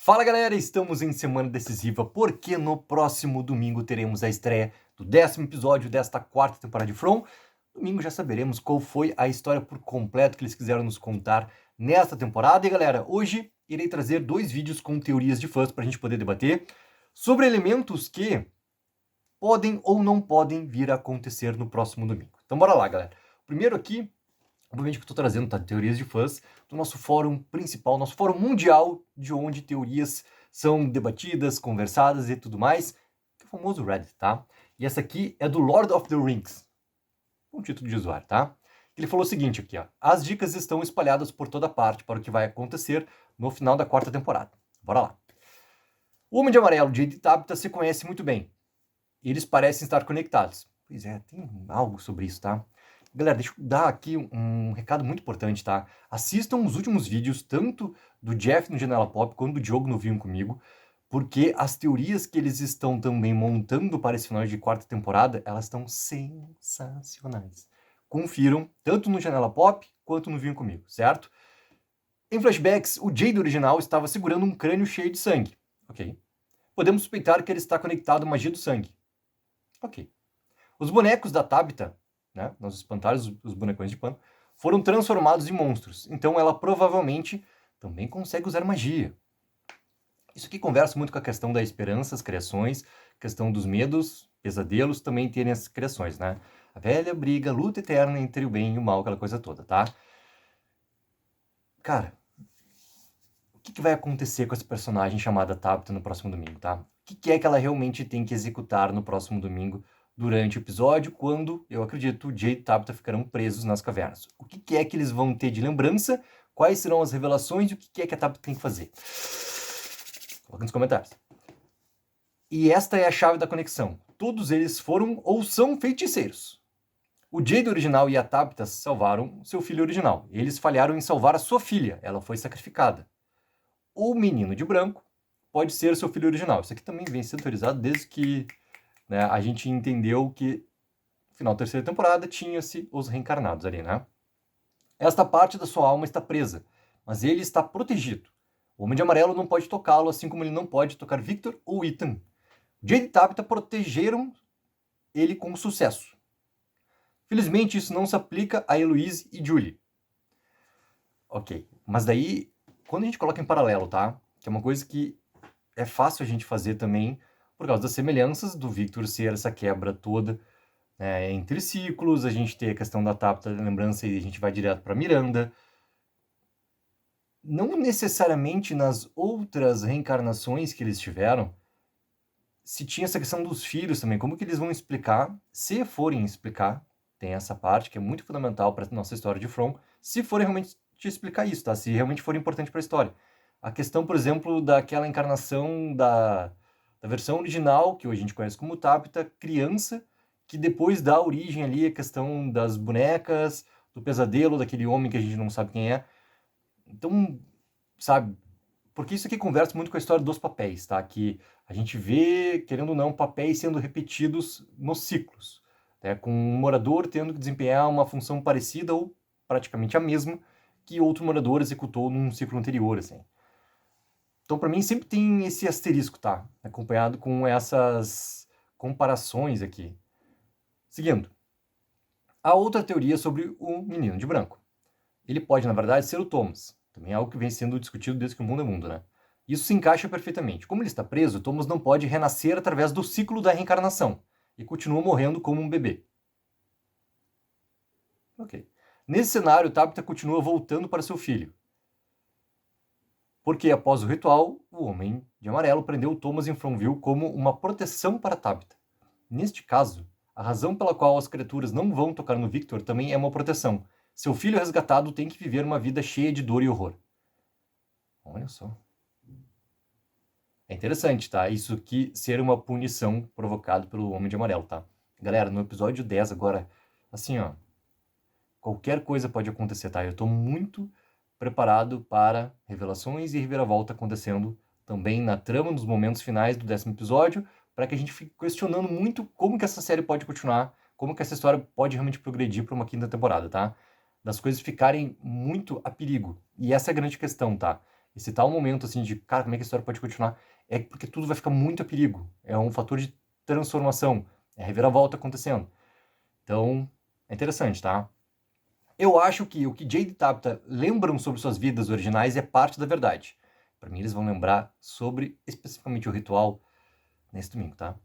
Fala galera, estamos em semana decisiva porque no próximo domingo teremos a estreia do 10º episódio desta quarta temporada de From. Domingo já saberemos qual foi a história por completo que eles quiseram nos contar nesta temporada. E galera, hoje irei trazer 2 vídeos com teorias de fãs para a gente poder debater sobre elementos que podem ou não podem vir a acontecer no próximo domingo. Então bora lá galera. Primeiro aqui, obviamente que eu estou trazendo, tá, teorias de fãs do nosso fórum principal, nosso fórum mundial, de onde teorias são debatidas, conversadas e tudo mais, que é o famoso Reddit, tá? E essa aqui é do Lord of the Rings, um título de usuário, tá? Ele falou o seguinte aqui, ó: as dicas estão espalhadas por toda parte para o que vai acontecer no final da quarta temporada. Bora lá. O Homem de Amarelo, Jade e Tabitha se conhecem muito bem. Eles parecem estar conectados. Pois é, tem algo sobre isso, tá? Galera, deixa eu dar aqui um recado muito importante, tá? Assistam os últimos vídeos, tanto do Jeff no Janela Pop, quanto do Diogo no Vinho Comigo, porque as teorias que eles estão também montando para esse final de quarta temporada, elas estão sensacionais. Confiram, tanto no Janela Pop, quanto no Vinho Comigo, certo? Em flashbacks, o Jade original estava segurando um crânio cheio de sangue. Ok. Podemos suspeitar que ele está conectado à magia do sangue. Ok. Os bonecos da Tabitha, né, nos espantalhos, os bonecões de pano, foram transformados em monstros. Então ela provavelmente também consegue usar magia. Isso aqui conversa muito com a questão da esperança, as criações, questão dos medos, pesadelos, também terem as criações, né? A velha briga, luta eterna entre o bem e o mal, aquela coisa toda, tá? Cara, o que vai acontecer com essa personagem chamada Tabitha no próximo domingo, tá? O que é que ela realmente tem que executar no próximo domingo durante o episódio, quando, eu acredito, Jade e Tabitha ficarão presos nas cavernas? O que é que eles vão ter de lembrança? Quais serão as revelações e o que é que a Tabitha tem que fazer? Coloca nos comentários. E esta é a chave da conexão. Todos eles foram ou são feiticeiros. O Jade original e a Tabitha salvaram seu filho original. Eles falharam em salvar a sua filha. Ela foi sacrificada. O menino de branco pode ser seu filho original. Isso aqui também vem sendo teorizado desde que, né, a gente entendeu que no final da terceira temporada tinha-se os reencarnados ali, né? Esta parte da sua alma está presa, mas ele está protegido. O Homem de Amarelo não pode tocá-lo, assim como ele não pode tocar Victor ou Ethan. Jade e Tabitha protegeram ele com sucesso. Felizmente, isso não se aplica a Eloise e Julie. Ok, mas daí, quando a gente coloca em paralelo, tá? Que é uma coisa que é fácil a gente fazer também, por causa das semelhanças do Victor ser essa quebra toda, né, entre ciclos, a gente tem a questão da Tabitha, da lembrança, e a gente vai direto para Miranda. Não necessariamente nas outras reencarnações que eles tiveram, se tinha essa questão dos filhos também, como que eles vão explicar, se forem explicar, tem essa parte que é muito fundamental para a nossa história de From, se forem realmente te explicar isso, tá? Se realmente for importante para a história. A questão, por exemplo, daquela encarnação da versão original, que hoje a gente conhece como Tabitha, criança, que depois dá origem ali à questão das bonecas, do pesadelo, daquele homem que a gente não sabe quem é. Então, sabe, porque isso aqui conversa muito com a história dos papéis, tá? Que a gente vê, querendo ou não, papéis sendo repetidos nos ciclos, né? Com um morador tendo que desempenhar uma função parecida ou praticamente a mesma que outro morador executou num ciclo anterior, assim. Então, para mim, sempre tem esse asterisco, tá? Acompanhado com essas comparações aqui. Seguindo. A outra teoria sobre o menino de branco. Ele pode, na verdade, ser o Thomas. Também é algo que vem sendo discutido desde que o mundo é mundo, né? Isso se encaixa perfeitamente. Como ele está preso, Thomas não pode renascer através do ciclo da reencarnação e continua morrendo como um bebê. Ok. Nesse cenário, Tabitha continua voltando para seu filho. Porque após o ritual, o Homem de Amarelo prendeu Thomas em Fromville como uma proteção para Tabitha. Neste caso, a razão pela qual as criaturas não vão tocar no Victor também é uma proteção. Seu filho resgatado tem que viver uma vida cheia de dor e horror. Olha só. É interessante, tá? Isso aqui ser uma punição provocada pelo Homem de Amarelo, tá? Galera, no episódio 10 agora, assim, ó, qualquer coisa pode acontecer, tá? Eu tô muito preparado para revelações e reviravolta acontecendo também na trama, nos momentos finais do 10º episódio, para que a gente fique questionando muito como que essa série pode continuar, como que essa história pode realmente progredir para uma quinta temporada, tá? Das coisas ficarem muito a perigo. E essa é a grande questão, tá? esse tal momento, assim, de, cara, como é que a história pode continuar? É porque tudo vai ficar muito a perigo. É um fator de transformação. É a reviravolta acontecendo. Então, é interessante, tá? Eu acho que o que Jade e Tabitha lembram sobre suas vidas originais é parte da verdade. Para mim, eles vão lembrar sobre, especificamente, o ritual nesse domingo, tá?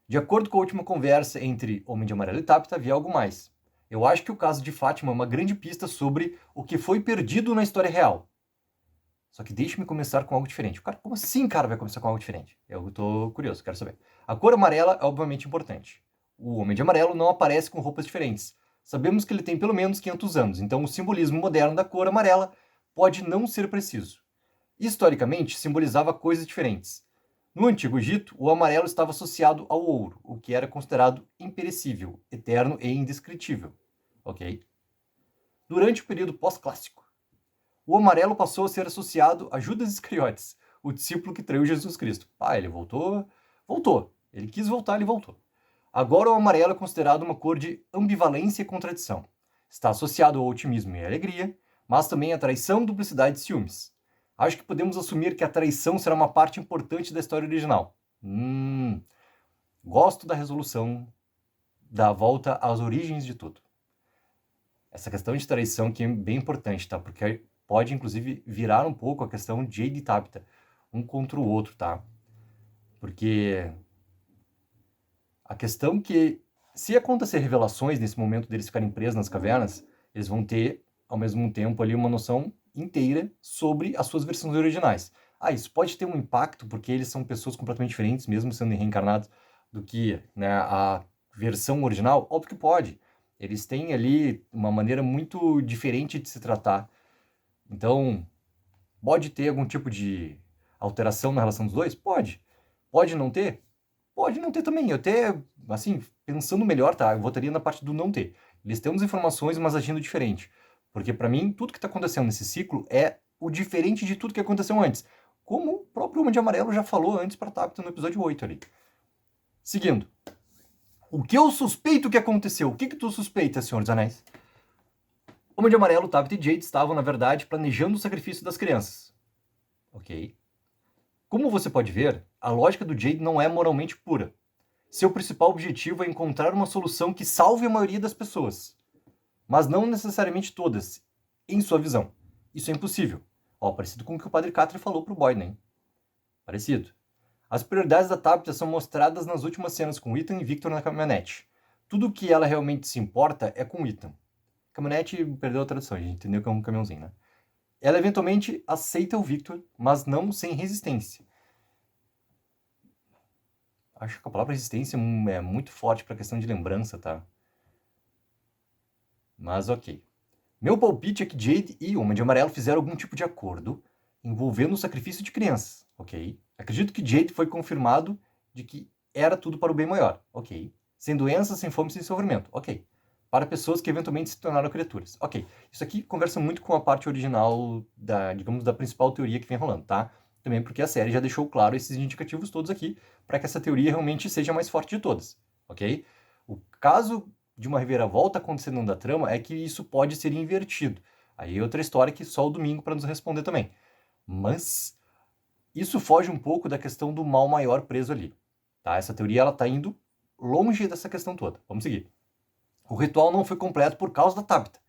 De acordo com a última conversa entre Homem de Amarelo e Tabitha, havia algo mais. Eu acho que o caso de Fátima é uma grande pista sobre o que foi perdido na história real. Só que deixe-me começar com algo diferente. Cara, como assim, cara, vai começar com algo diferente? Eu tô curioso, quero saber. A cor amarela é obviamente importante. O Homem de Amarelo não aparece com roupas diferentes. Sabemos que ele tem pelo menos 500 anos, então o simbolismo moderno da cor amarela pode não ser preciso. Historicamente, simbolizava coisas diferentes. No Antigo Egito, o amarelo estava associado ao ouro, o que era considerado imperecível, eterno e indescritível. Ok? Durante o período pós-clássico, o amarelo passou a ser associado a Judas Iscariotes, o discípulo que traiu Jesus Cristo. Ele voltou, voltou. Ele quis voltar, ele voltou. Agora o amarelo é considerado uma cor de ambivalência e contradição. Está associado ao otimismo e à alegria, mas também à traição, duplicidade e ciúmes. Acho que podemos assumir que a traição será uma parte importante da história original. Gosto da resolução da volta às origens de tudo. Essa questão de traição que é bem importante, tá? Porque pode, inclusive, virar um pouco a questão de Jade e Tabitha, um contra o outro, tá? Porque a questão que, se acontecer revelações nesse momento deles ficarem presos nas cavernas, eles vão ter, ao mesmo tempo, ali uma noção inteira sobre as suas versões originais. Isso pode ter um impacto, porque eles são pessoas completamente diferentes, mesmo sendo reencarnados, do que, né, a versão original? Óbvio que pode. Eles têm ali uma maneira muito diferente de se tratar. Então, pode ter algum tipo de alteração na relação dos dois? Pode. Pode não ter? Pode não ter também. Eu até, assim, pensando melhor, tá? Eu votaria na parte do não ter. Eles têm as informações, mas agindo diferente. Porque, para mim, tudo que está acontecendo nesse ciclo é o diferente de tudo que aconteceu antes. Como o próprio Homem de Amarelo já falou antes para Tabitha no episódio 8 ali. Seguindo. O que eu suspeito que aconteceu? O que tu suspeita, Senhor dos Anéis? Homem de Amarelo, Tabitha e Jade estavam, na verdade, planejando o sacrifício das crianças. Ok. Como você pode ver, a lógica do Jade não é moralmente pura. Seu principal objetivo é encontrar uma solução que salve a maioria das pessoas. Mas não necessariamente todas, em sua visão. Isso é impossível. Parecido com o que o Padre Catre falou pro Boyd, né? Parecido. As prioridades da Tabitha são mostradas nas últimas cenas com Ethan e Victor na caminhonete. Tudo o que ela realmente se importa é com Ethan. Caminhonete perdeu a tradução, a gente entendeu que é um caminhãozinho, né? Ela eventualmente aceita o Victor, mas não sem resistência. Acho que a palavra resistência é muito forte para a questão de lembrança, tá? Mas ok. Meu palpite é que Jade e o Homem de Amarelo fizeram algum tipo de acordo envolvendo o sacrifício de crianças, ok? Acredito que Jade foi confirmado de que era tudo para o bem maior, ok? Sem doenças, sem fome, sem sofrimento, ok? Para pessoas que eventualmente se tornaram criaturas, ok? Isso aqui conversa muito com a parte original da principal teoria que vem rolando, tá? Também porque a série já deixou claro esses indicativos todos aqui para que essa teoria realmente seja a mais forte de todas, ok? O caso de uma reviravolta acontecendo da trama é que isso pode ser invertido. Aí é outra história que só o domingo para nos responder também. Mas isso foge um pouco da questão do mal maior preso ali. Tá? Essa teoria ela está indo longe dessa questão toda. Vamos seguir. O ritual não foi completo por causa da Tabitha.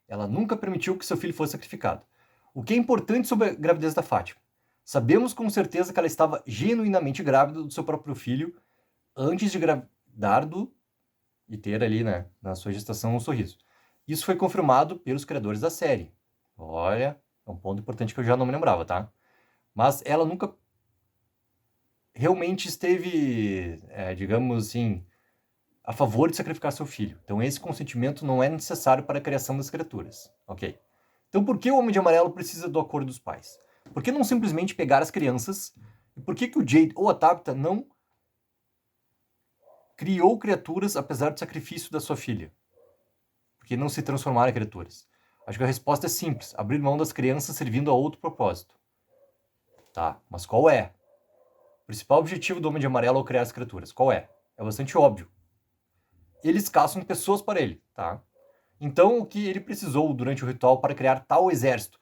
Ela nunca permitiu que seu filho fosse sacrificado. O que é importante sobre a gravidez da Fátima? Sabemos com certeza que ela estava genuinamente grávida do seu próprio filho antes de engravidar e ter ali, né, na sua gestação, um sorriso. Isso foi confirmado pelos criadores da série. Olha, é um ponto importante que eu já não me lembrava, tá? Mas ela nunca realmente esteve, digamos assim, a favor de sacrificar seu filho. Então esse consentimento não é necessário para a criação das criaturas, ok? Então por que o Homem de Amarelo precisa do acordo dos pais? Por que não simplesmente pegar as crianças? E por que o Jade ou a Tabitha não criou criaturas apesar do sacrifício da sua filha? Porque não se transformaram em criaturas? Acho que a resposta é simples. Abrir mão das crianças servindo a outro propósito. Tá, mas qual é? O principal objetivo do Homem de Amarelo ao criar as criaturas, qual é? É bastante óbvio. Eles caçam pessoas para ele, tá? Então, o que ele precisou durante o ritual para criar tal exército?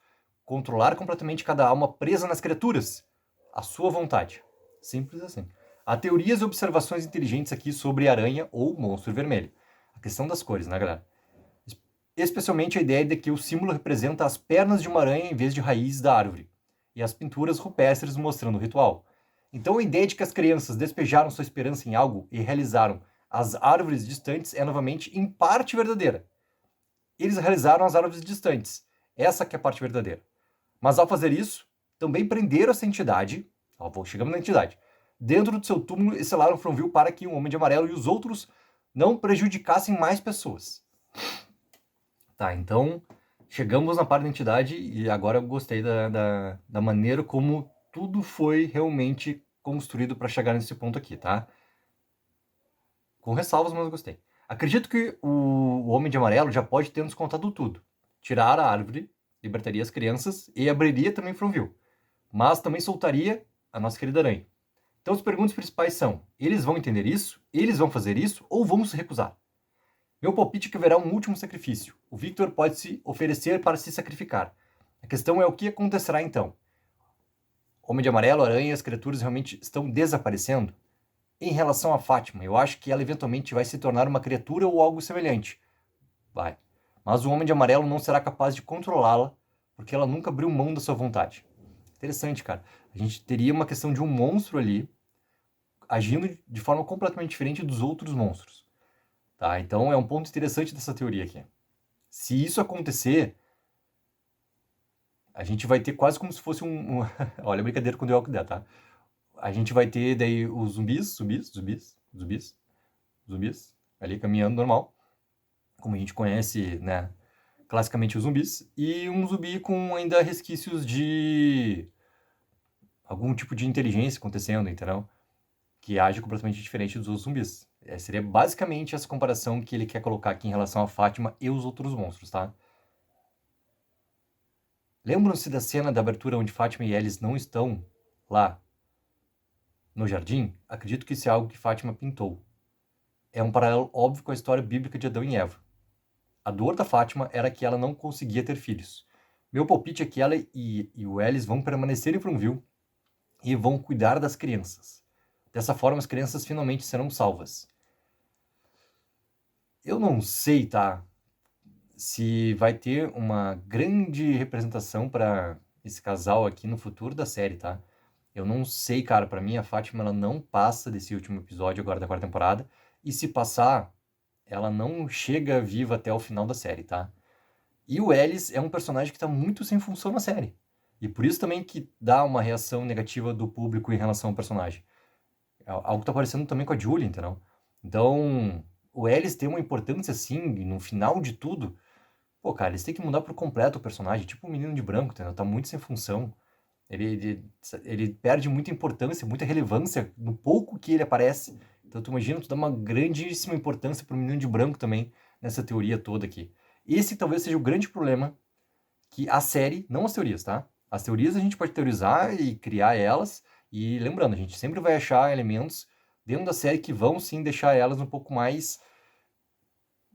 controlar completamente cada alma presa nas criaturas, à sua vontade. Simples assim. Há teorias e observações inteligentes aqui sobre aranha ou monstro vermelho. A questão das cores, né, galera? Especialmente a ideia de que o símbolo representa as pernas de uma aranha em vez de raízes da árvore, e as pinturas rupestres mostrando o ritual. Então a ideia de que as crianças despejaram sua esperança em algo e realizaram as árvores distantes é novamente em parte verdadeira. Eles realizaram as árvores distantes. Essa que é a parte verdadeira. Mas ao fazer isso, também prenderam essa entidade, chegamos na entidade, dentro do seu túmulo e selaram Fromville para que o Homem de Amarelo e os outros não prejudicassem mais pessoas. Tá, então chegamos na parte da entidade e agora eu gostei da maneira como tudo foi realmente construído para chegar nesse ponto aqui, tá? Com ressalvas, mas eu gostei. Acredito que o Homem de Amarelo já pode ter nos contado tudo. Tirar a árvore, libertaria as crianças e abriria também Fromville. Mas também soltaria a nossa querida aranha. Então as perguntas principais são: eles vão entender isso? Eles vão fazer isso? Ou vão se recusar? Meu palpite é que haverá um último sacrifício. O Victor pode se oferecer para se sacrificar. A questão é o que acontecerá então. Homem de Amarelo, aranha, as criaturas realmente estão desaparecendo? Em relação a Fátima, eu acho que ela eventualmente vai se tornar uma criatura ou algo semelhante. Vai. Mas o Homem de Amarelo não será capaz de controlá-la, porque ela nunca abriu mão da sua vontade. Interessante, cara. A gente teria uma questão de um monstro ali, agindo de forma completamente diferente dos outros monstros. Tá? Então é um ponto interessante dessa teoria aqui. Se isso acontecer, a gente vai ter quase como se fosse olha a brincadeira com The Walking Dead, tá? A gente vai ter daí os zumbis ali caminhando normal, como a gente conhece, né, classicamente os zumbis, e um zumbi com ainda resquícios de algum tipo de inteligência acontecendo, entendeu? Que age completamente diferente dos outros zumbis. Seria basicamente essa comparação que ele quer colocar aqui em relação a Fátima e os outros monstros, tá? Lembram-se da cena da abertura onde Fátima e Alice não estão lá no jardim? Acredito que isso é algo que Fátima pintou. É um paralelo óbvio com a história bíblica de Adão e Eva. A dor da Fátima era que ela não conseguia ter filhos. Meu palpite é que ela e o Alice vão permanecer em Fromville e vão cuidar das crianças. Dessa forma, as crianças finalmente serão salvas. Eu não sei, tá? Se vai ter uma grande representação para esse casal aqui no futuro da série, tá? Eu não sei, cara. Para mim, a Fátima ela não passa desse último episódio agora da quarta temporada. E se passar, ela não chega viva até o final da série, tá? E o Ellis é um personagem que tá muito sem função na série. E por isso também que dá uma reação negativa do público em relação ao personagem. Algo que tá aparecendo também com a Julie, entendeu? Então, o Ellis tem uma importância assim, no final de tudo. Pô, cara, eles têm que mudar por completo o personagem, tipo o Menino de Branco, entendeu? Tá muito sem função. Ele perde muita importância, muita relevância no pouco que ele aparece. Então tu imagina, tu dá uma grandíssima importância pro Menino de Branco também, nessa teoria toda aqui. Esse talvez seja o grande problema que a série, não as teorias, tá? As teorias a gente pode teorizar e criar elas, e lembrando, a gente sempre vai achar elementos dentro da série que vão sim deixar elas um pouco mais,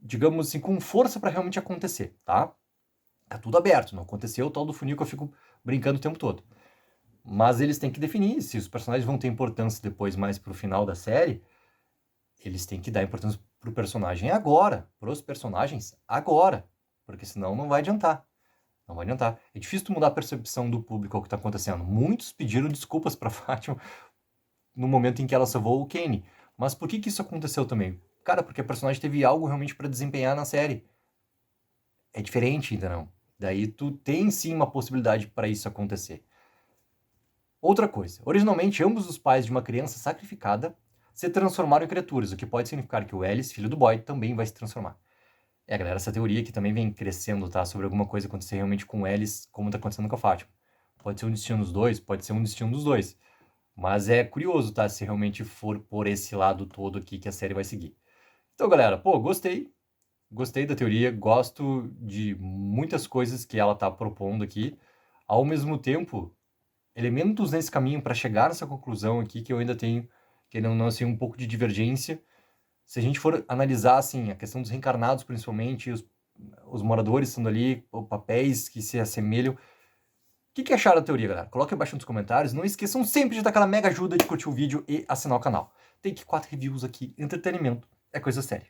digamos assim, com força para realmente acontecer, tá? Tá tudo aberto, não aconteceu o tal do funil que eu fico brincando o tempo todo. Mas eles têm que definir se os personagens vão ter importância depois mais pro final da série. Eles têm que dar importância pro personagem agora, pros personagens agora, porque senão não vai adiantar. Não vai adiantar. É difícil tu mudar a percepção do público ao que tá acontecendo. Muitos pediram desculpas pra Fátima no momento em que ela salvou o Kenny. Mas por que que isso aconteceu também? Cara, porque a personagem teve algo realmente pra desempenhar na série. É diferente, ainda não. Daí tu tem sim uma possibilidade para isso acontecer. Outra coisa, originalmente ambos os pais de uma criança sacrificada se transformaram em criaturas, o que pode significar que o Ellis, filho do Boyd, também vai se transformar. Galera, essa teoria aqui também vem crescendo, tá? Sobre alguma coisa acontecer realmente com o Ellis, como tá acontecendo com a Fátima. Pode ser um destino dos dois, pode ser um destino dos dois. Mas é curioso, tá? Se realmente for por esse lado todo aqui que a série vai seguir. Então, galera, pô, gostei. Gostei da teoria, gosto de muitas coisas que ela tá propondo aqui. Ao mesmo tempo, elementos nesse caminho para chegar nessa conclusão aqui que eu ainda tenho, querendo ou não, assim, um pouco de divergência. Se a gente for analisar, assim, a questão dos reencarnados, principalmente, os moradores estando ali, papéis que se assemelham, O que acharam da teoria, galera? Coloquem abaixo nos comentários. Não esqueçam sempre de dar aquela mega ajuda de curtir o vídeo e assinar o canal. Tem que 4 reviews aqui. Entretenimento é coisa séria.